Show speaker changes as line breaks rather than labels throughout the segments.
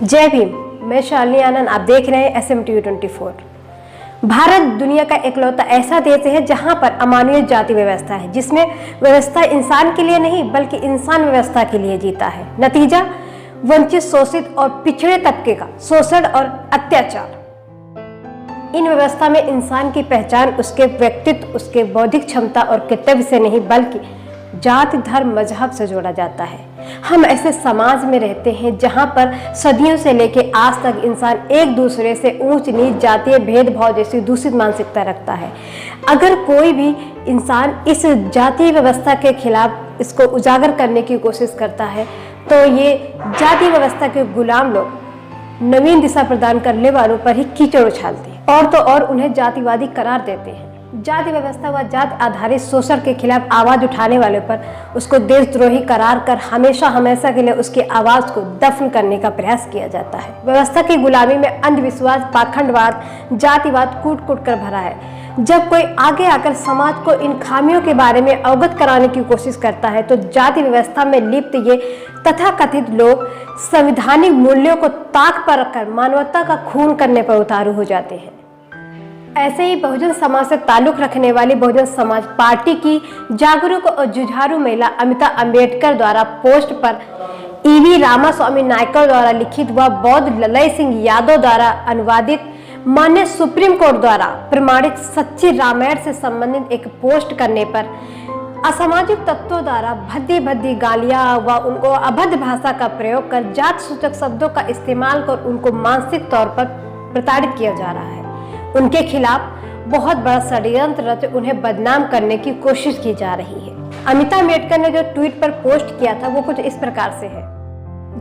जय भीम। मैं शालिनी आनंद, आप देख रहे हैं SMTV 24। भारत दुनिया का एकलौता ऐसा देश है जहां पर अमानवीय जाति व्यवस्था है, जिसमें व्यवस्था इंसान के लिए नहीं बल्कि इंसान व्यवस्था के लिए जीता है। नतीजा वंचित, शोषित और पिछड़े तबके का शोषण और अत्याचार। इन व्यवस्था में इंसान की पहचान उसके व्यक्तित्व, उसके बौद्धिक क्षमता और कर्तव्य से नहीं बल्कि जाति, धर्म, मजहब से जोड़ा जाता है। हम ऐसे समाज में रहते हैं जहां पर सदियों से लेकर आज तक इंसान एक दूसरे से ऊंच नीच, जातीय भेदभाव जैसी दूषित मानसिकता रखता है। अगर कोई भी इंसान इस जातीय व्यवस्था के खिलाफ इसको उजागर करने की कोशिश करता है तो ये जातीय व्यवस्था के गुलाम लोग नवीन दिशा प्रदान करने वालों पर ही कीचड़ उछालते हैं और तो और उन्हें जातिवादी करार देते हैं। जाति व्यवस्था व जात आधारित शोषण के खिलाफ आवाज उठाने वाले पर उसको देशद्रोही करार कर हमेशा हमेशा के लिए उसकी आवाज को दफन करने का प्रयास किया जाता है। व्यवस्था की गुलामी में अंधविश्वास, पाखंडवाद, जातिवाद कूट कूट कर भरा है। जब कोई आगे आकर समाज को इन खामियों के बारे में अवगत कराने की कोशिश करता है तो जाति व्यवस्था में लिप्त ये तथाकथित लोग संवैधानिक मूल्यों को ताक पर रखकर मानवता का खून करने पर उतारू हो जाते हैं। ऐसे ही बहुजन समाज से ताल्लुक रखने वाली बहुजन समाज पार्टी की जागरूक और जुझारू महिला अमिता अंबेडकर द्वारा पोस्ट पर EV रामास्वामी नायकर द्वारा लिखित व बौद्ध ललय सिंह यादव द्वारा अनुवादित माननीय सुप्रीम कोर्ट द्वारा प्रमाणित सच्ची रामायण से संबंधित एक पोस्ट करने पर असामाजिक तत्वों द्वारा भद्दी भद्दी गालियां व उनको अभद्र भाषा का प्रयोग कर जात सूचक शब्दों का इस्तेमाल कर उनको मानसिक तौर पर प्रताड़ित किया जा रहा है। उनके खिलाफ बहुत बड़ा षड्यंत्र रच उन्हें बदनाम करने की कोशिश की जा रही है। अमिता अंबेडकर ने जो ट्वीट पर पोस्ट किया था वो कुछ इस प्रकार से है।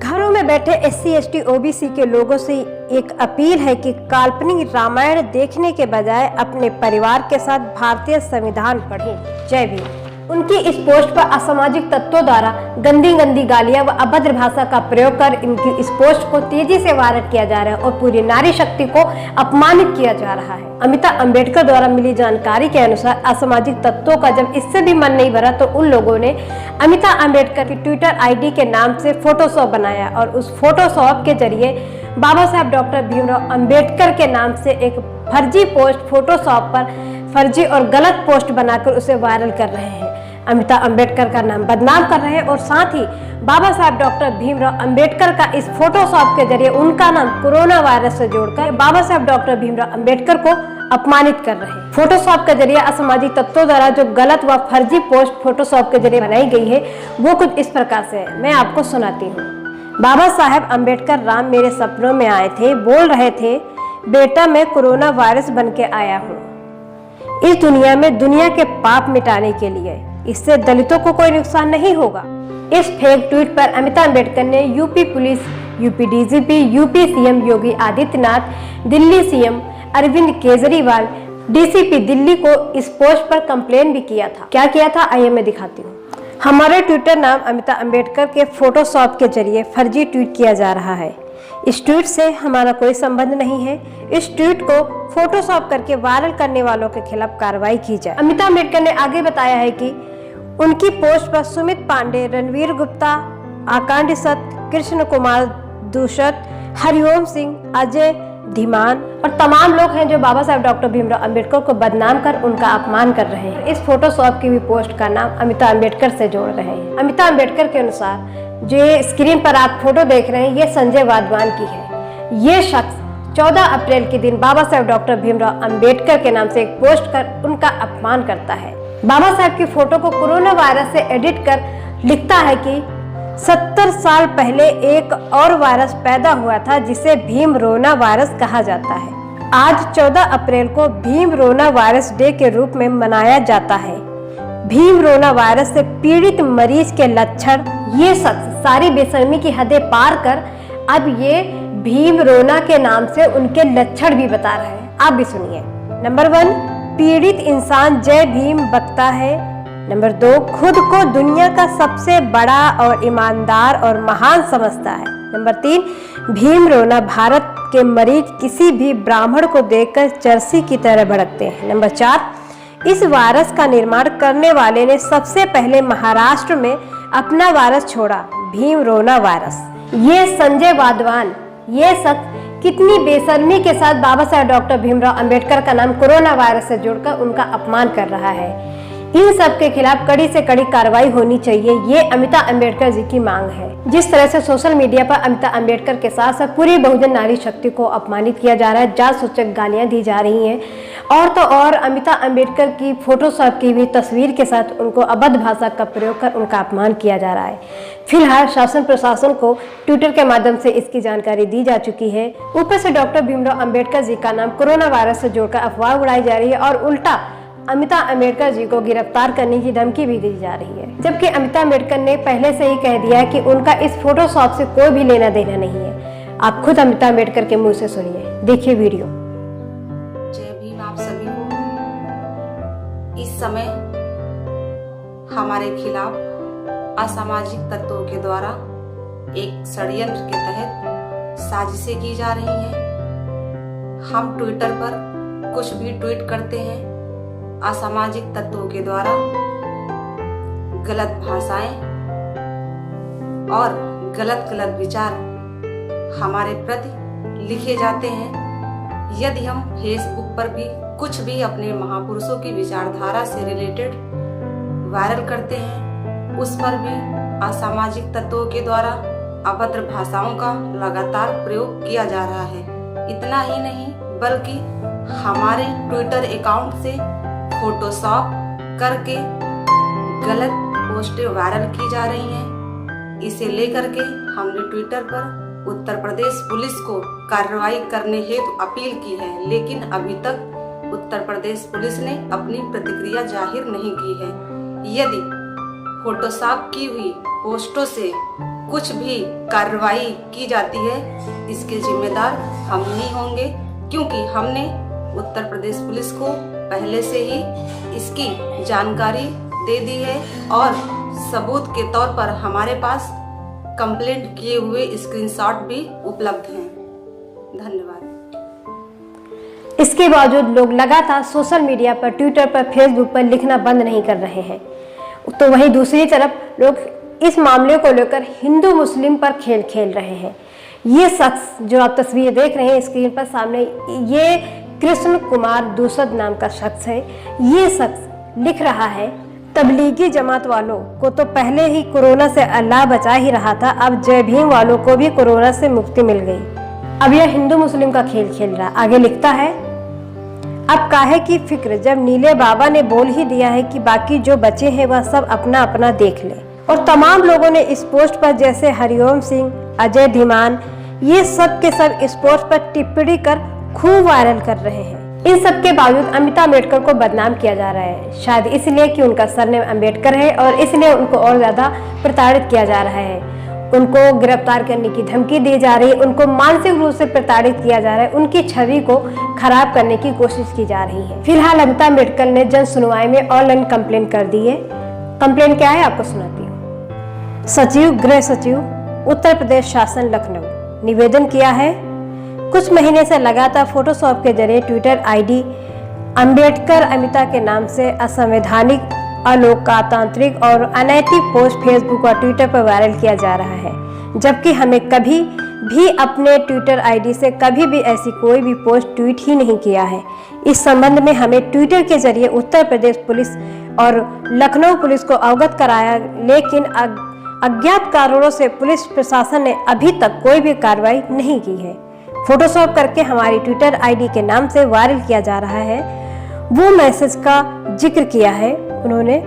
घरों में बैठे SC ST OBC के लोगों से एक अपील है कि काल्पनिक रामायण देखने के बजाय अपने परिवार के साथ भारतीय संविधान पढ़ें। जय भीम। उनकी इस पोस्ट पर असामाजिक तत्वों द्वारा गंदी गंदी गालियां व अभद्र भाषा का प्रयोग कर इनकी इस पोस्ट को तेजी से वायरल किया जा रहा है और पूरी नारी शक्ति को अपमानित किया जा रहा है। अमिता अंबेडकर द्वारा मिली जानकारी के अनुसार असामाजिक तत्वों का जब इससे भी मन नहीं भरा तो उन लोगों ने अमिता अंबेडकर की ट्विटर ID के नाम से फोटोशॉप बनाया और उस फोटोशॉप के जरिए बाबा साहब डॉक्टर भीमराव अंबेडकर के नाम से एक फर्जी पोस्ट फोटोशॉप पर फर्जी और गलत पोस्ट बनाकर उसे वायरल कर रहे हैं। अमिता अंबेडकर का नाम बदनाम कर रहे हैं और साथ ही बाबा साहब डॉक्टर भीमराव अंबेडकर का इस फोटोशॉप के जरिए उनका नाम कोरोना वायरस से जोड़कर बाबा साहब डॉक्टर भीमराव अंबेडकर को अपमानित कर रहे हैं। फोटोशॉप के जरिए असामाजिक तत्वों द्वारा जो गलत व फर्जी पोस्ट फोटोशॉप के जरिए बनाई गई है वो कुछ इस प्रकार से है। मैं आपको सुनाती हूँ। बाबा साहब अंबेडकर राम मेरे सपनों में आए थे, बोल रहे थे बेटा मैं कोरोना वायरस बन के आया हूँ इस दुनिया में दुनिया के पाप मिटाने के लिए। इससे दलितों को कोई नुकसान नहीं होगा। इस फेक ट्वीट पर अमिता अंबेडकर ने UP police, UP DGP, UP CM Yogi Adityanath, Delhi CM Arvind Kejriwal, DCP Delhi को इस पोस्ट पर कंप्लेन भी किया था। क्या किया था आइए मैं दिखाती हूँ। हमारे ट्विटर नाम अमिता अंबेडकर के फोटोशॉप के जरिए फर्जी ट्वीट किया जा रहा है। इस ट्वीट से हमारा कोई संबंध नहीं है। इस ट्वीट को फोटोशॉप करके वायरल करने वालों के खिलाफ कार्रवाई की जाए। अमिता अंबेडकर ने आगे बताया है कि उनकी पोस्ट पर सुमित पांडे, रणवीर गुप्ता, आकांड सत, कृष्ण कुमार दूषत, हरिओम सिंह, अजय धीमान और तमाम लोग हैं जो बाबा साहब डॉक्टर भीमराव अंबेडकर को बदनाम कर उनका अपमान कर रहे हैं। इस फोटोशॉप की भी पोस्ट का नाम अमिता अंबेडकर से जोड़ रहे हैं। अमिता अंबेडकर के अनुसार जो ये स्क्रीन पर आप फोटो देख रहे हैं ये संजय वाधवान की है। ये शख्स 14 अप्रैल के दिन बाबा साहब डॉक्टर भीमराव अंबेडकर के नाम से एक पोस्ट कर उनका अपमान करता है। बाबा साहब की फोटो को कोरोना वायरस से एडिट कर लिखता है कि 70 साल पहले एक और वायरस पैदा हुआ था जिसे भीमरोना वायरस कहा जाता है। आज 14 अप्रैल को भीमरोना वायरस डे के रूप में मनाया जाता है। भीमरोना वायरस से पीड़ित मरीज के लक्षण, ये शख्स सारी बेशर्मी की हदें पार कर अब ये भीमरोना के नाम से उनके लक्षण भी बता रहे हैं। आप भी सुनिए। नंबर 1, पीड़ित इंसान जय भीम बकता है। नंबर 2, खुद को दुनिया का सबसे बड़ा और ईमानदार और महान समझता है। नंबर 3, भीमरोना भारत के मरीज किसी भी ब्राह्मण को देखकर चरसी की तरह भड़कते हैं। नंबर 4, इस वायरस का निर्माण करने वाले ने सबसे पहले महाराष्ट्र में अपना वायरस छोड़ा, भीमरोना वायरस। ये संजय वाधवान ये शख्स कितनी बेशर्मी के साथ बाबा साहेब डॉक्टर भीमराव अंबेडकर का नाम कोरोना वायरस से जोड़कर उनका अपमान कर रहा है। इन सब के खिलाफ कड़ी से कड़ी कार्रवाई होनी चाहिए, ये अमिताभ अंबेडकर जी की मांग है। जिस तरह से सोशल मीडिया पर अमिताभ अंबेडकर के साथ साथ पूरी बहुजन नारी शक्ति को अपमानित किया जा रहा है, जात सूचक गालियां दी जा रही हैं, और तो और अमिताभ अंबेडकर की फोटोशॉप की हुई तस्वीर के साथ उनको अभद्र भाषा का प्रयोग कर उनका अपमान किया जा रहा है। फिलहाल शासन प्रशासन को ट्विटर के माध्यम से इसकी जानकारी दी जा चुकी है। ऊपर से डॉक्टर भीमराव अंबेडकर जी का नाम कोरोना वायरस से जोड़कर अफवाह उड़ाई जा रही है और उल्टा अमिताभ अंबेडकर जी को गिरफ्तार करने की धमकी भी दी जा रही है, जबकि अमिताभ अंबेडकर ने पहले से ही कह दिया है कि उनका इस फोटोशॉप से कोई भी लेना देना नहीं है। आप खुद अमिताभ अंबेडकर के मुंह से सुनिए, देखिए वीडियो।
जय भीम आप सभी को। इस समय हमारे खिलाफ असामाजिक तत्वों के द्वारा एक षड्यंत्र के तहत साजिशें की जा रही हैं। हम ट्विटर पर कुछ भी ट्वीट करते हैं, असामाजिक तत्वों के द्वारा गलत भाषाएं और गलत विचार हमारे प्रति लिखे जाते हैं। यदि हम फेसबुक पर भी कुछ भी अपने महापुरुषों की विचारधारा से रिलेटेड वायरल करते हैं, उस पर भी असामाजिक तत्वों के द्वारा अभद्र भाषाओं का लगातार प्रयोग किया जा रहा है। इतना ही नहीं बल्कि हमारे ट्विटर अकाउंट से फोटोशॉप करके गलत पोस्टें वायरल की जा रही हैं। इसे लेकर के हमने ट्विटर पर उत्तर प्रदेश पुलिस को कार्रवाई करने हेतु अपील की है, लेकिन अभी तक उत्तर प्रदेश पुलिस ने अपनी प्रतिक्रिया जाहिर नहीं की है। यदि फोटोशॉप की हुई पोस्टों से कुछ भी कार्रवाई की जाती है, इसके जिम्मेदार हम नहीं होंगे, क्योंकि हमने उत्तर प्रदेश पुलिस को पहले से ही इसकी जानकारी दे दी है और सबूत के तौर पर हमारे पास कंप्लेंट किए हुए स्क्रीनशॉट भी उपलब्ध हैं। धन्यवाद।
इसके बावजूद लोग लगातार सोशल मीडिया पर, ट्विटर पर, फेसबुक पर लिखना बंद नहीं कर रहे हैं, तो वहीं दूसरी तरफ लोग इस मामले को लेकर हिंदू मुस्लिम पर खेल खेल रहे हैं। ये शख्स जो आप तस्वीर देख रहे हैं स्क्रीन पर सामने, ये कृष्ण कुमार दूसद नाम का शख्स है। ये शख्स लिख रहा है, तबलीगी जमात वालों को तो पहले ही कोरोना से अल्लाह बचा ही रहा था, अब जय भीम वालों को भी कोरोना से मुक्ति मिल गई। अब यह हिंदू मुस्लिम का खेल खेल रहा। आगे लिखता है, अब काहे की फिक्र जब नीले बाबा ने बोल ही दिया है कि बाकी जो बचे हैं वह सब अपना अपना देख ले। और तमाम लोगों ने इस पोस्ट पर, जैसे हरिओम सिंह, अजय धीमान, ये सब के सब इस पोस्ट पर टिप्पणी कर खूब वायरल कर रहे हैं। इन सब के बावजूद अमिताभ अंबेडकर को बदनाम किया जा रहा है, शायद इसलिए कि उनका सरनेम अंबेडकर है और इसलिए उनको और ज्यादा प्रताड़ित किया जा रहा है। उनको गिरफ्तार करने की धमकी दी जा रही है, उनको मानसिक रूप से प्रताड़ित किया जा रहा है, उनकी छवि को खराब करने की कोशिश की जा रही है। फिलहाल अमिताभ अंबेडकर ने जन सुनवाई में ऑनलाइन कंप्लेंट कर दी है। कंप्लेंट क्या है आपको सुनाती हूँ। सचिव, गृह सचिव, उत्तर प्रदेश शासन, लखनऊ, निवेदन किया है, कुछ महीने से लगातार फोटोशॉप के जरिए ट्विटर आईडी अंबेडकर अमिता के नाम से असंवैधानिक, अलोकतांत्रिक और अनैतिक पोस्ट फेसबुक और ट्विटर पर वायरल किया जा रहा है, जबकि हमें कभी भी अपने ट्विटर आईडी से कभी भी ऐसी कोई भी पोस्ट ट्वीट ही नहीं किया है। इस संबंध में हमें ट्विटर के जरिए उत्तर प्रदेश पुलिस और लखनऊ पुलिस को अवगत कराया, लेकिन अज्ञात कारणों से पुलिस प्रशासन ने अभी तक कोई भी कार्रवाई नहीं की है। फोटोशॉप करके हमारी ट्विटर आईडी के नाम से वायरल किया जा रहा है। वो मैसेज का जिक्र किया है उन्होंने,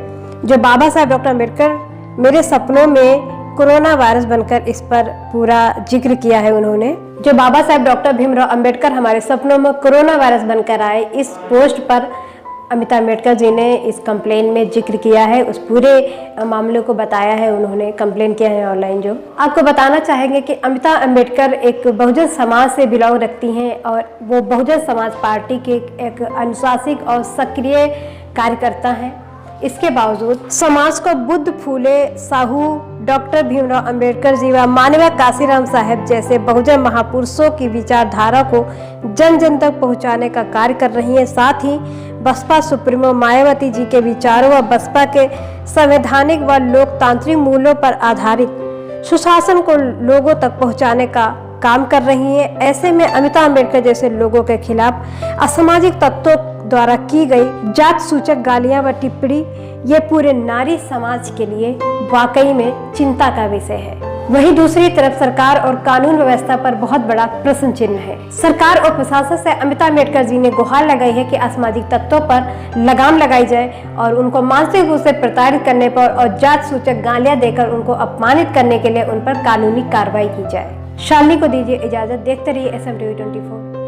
जो बाबा साहेब डॉक्टर अम्बेडकर मेरे सपनों में कोरोना वायरस बनकर, इस पर पूरा जिक्र किया है उन्होंने। जो बाबा साहेब डॉक्टर भीमराव अंबेडकर हमारे सपनों में कोरोना वायरस बनकर आए, इस पोस्ट पर अमिताभ अंबेडकर जी ने इस कंप्लेन में जिक्र किया है, उस पूरे मामले को बताया है उन्होंने, कंप्लेन किया है ऑनलाइन। जो आपको बताना चाहेंगे कि अमिताभ अंबेडकर एक बहुजन समाज से बिलोंग रखती हैं और वो बहुजन समाज पार्टी के एक अनुशासित और सक्रिय कार्यकर्ता हैं। इसके बावजूद समाज को बुद्ध फूले साहू डॉक्टर भीमराव अंबेडकर जी व माननीय काशीराम साहब जैसे बहुजन महापुरुषों की विचारधारा को जन जन तक पहुंचाने का कार्य कर रही है। साथ ही बसपा सुप्रीमो मायावती जी के विचारों व बसपा के संवैधानिक व लोकतांत्रिक मूल्यों पर आधारित सुशासन को लोगों तक पहुंचाने का काम कर रही हैं। ऐसे में अमिताभ अम्बेडकर जैसे लोगों के खिलाफ असामाजिक तत्वों द्वारा की गई जात सूचक गालियां व टिप्पणी ये पूरे नारी समाज के लिए वाकई में चिंता का विषय है। वहीं दूसरी तरफ सरकार और कानून व्यवस्था पर बहुत बड़ा प्रश्न चिन्ह है। सरकार और प्रशासन से अमिताभ अम्बेडकर जी ने गुहार लगाई है कि असामाजिक तत्वों पर लगाम लगाई जाए और उनको मानसिक रूप से प्रताड़ित करने पर और जात सूचक गालियां देकर उनको अपमानित करने के लिए उन पर कानूनी कार्रवाई की जाए। शालिनी को दीजिए इजाजत। देखते रहिए SMTV 24।